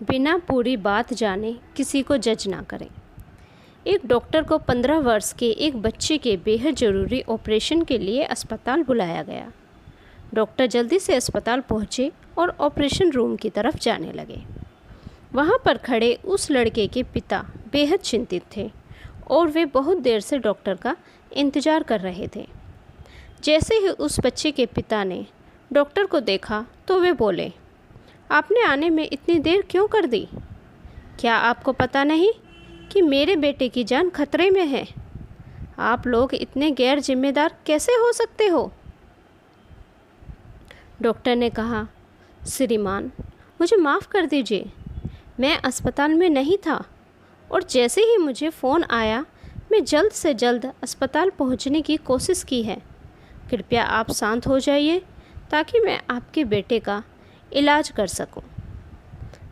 बिना पूरी बात जाने किसी को जज ना करें। एक डॉक्टर को 15 वर्ष के एक बच्चे के बेहद ज़रूरी ऑपरेशन के लिए अस्पताल बुलाया गया। डॉक्टर जल्दी से अस्पताल पहुंचे और ऑपरेशन रूम की तरफ जाने लगे। वहां पर खड़े उस लड़के के पिता बेहद चिंतित थे और वे बहुत देर से डॉक्टर का इंतज़ार कर रहे थे। जैसे ही उस बच्चे के पिता ने डॉक्टर को देखा तो वे बोले, आपने आने में इतनी देर क्यों कर दी? क्या आपको पता नहीं कि मेरे बेटे की जान खतरे में है? आप लोग इतने गैर जिम्मेदार कैसे हो सकते हो? डॉक्टर ने कहा, श्रीमान, मुझे माफ़ कर दीजिए, मैं अस्पताल में नहीं था और जैसे ही मुझे फ़ोन आया मैं जल्द से जल्द अस्पताल पहुंचने की कोशिश की है। कृपया आप शांत हो जाइए ताकि मैं आपके बेटे का इलाज कर सकूं।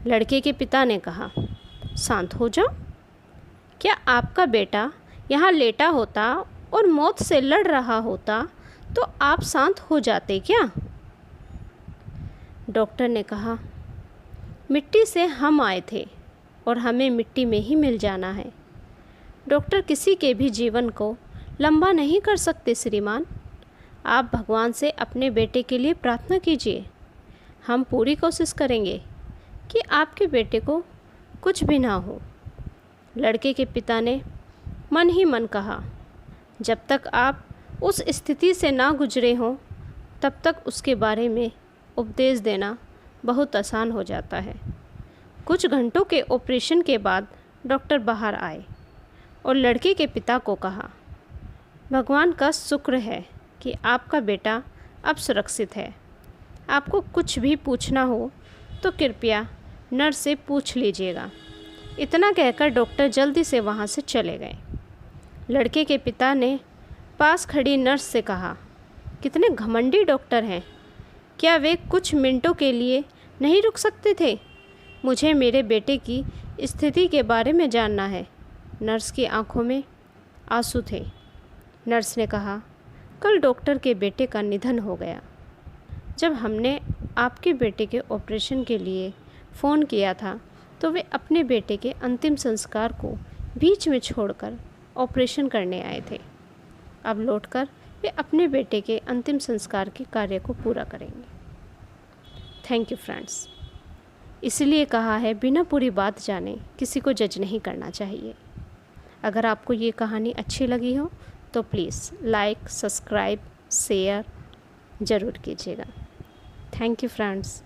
लड़के के पिता ने कहा, शांत हो जाओ? क्या आपका बेटा यहाँ लेटा होता और मौत से लड़ रहा होता तो आप शांत हो जाते क्या? डॉक्टर ने कहा, मिट्टी से हम आए थे और हमें मिट्टी में ही मिल जाना है। डॉक्टर किसी के भी जीवन को लंबा नहीं कर सकते श्रीमान। आप भगवान से अपने बेटे के लिए प्रार्थना कीजिए। हम पूरी कोशिश करेंगे कि आपके बेटे को कुछ भी ना हो। लड़के के पिता ने मन ही मन कहा, जब तक आप उस स्थिति से ना गुजरे हों तब तक उसके बारे में उपदेश देना बहुत आसान हो जाता है। कुछ घंटों के ऑपरेशन के बाद डॉक्टर बाहर आए और लड़के के पिता को कहा, भगवान का शुक्र है कि आपका बेटा अब सुरक्षित है। आपको कुछ भी पूछना हो तो कृपया नर्स से पूछ लीजिएगा। इतना कहकर डॉक्टर जल्दी से वहाँ से चले गए। लड़के के पिता ने पास खड़ी नर्स से कहा, कितने घमंडी डॉक्टर हैं, क्या वे कुछ मिनटों के लिए नहीं रुक सकते थे? मुझे मेरे बेटे की स्थिति के बारे में जानना है। नर्स की आंखों में आंसू थे। नर्स ने कहा, कल डॉक्टर के बेटे का निधन हो गया। जब हमने आपके बेटे के ऑपरेशन के लिए फ़ोन किया था तो वे अपने बेटे के अंतिम संस्कार को बीच में छोड़कर ऑपरेशन करने आए थे। अब लौटकर वे अपने बेटे के अंतिम संस्कार के कार्य को पूरा करेंगे। Thank you friends. इसलिए कहा है, बिना पूरी बात जाने किसी को जज नहीं करना चाहिए। अगर आपको ये कहानी अच्छी लगी हो तो प्लीज़ लाइक, सब्सक्राइब, शेयर ज़रूर कीजिएगा। Thank you friends.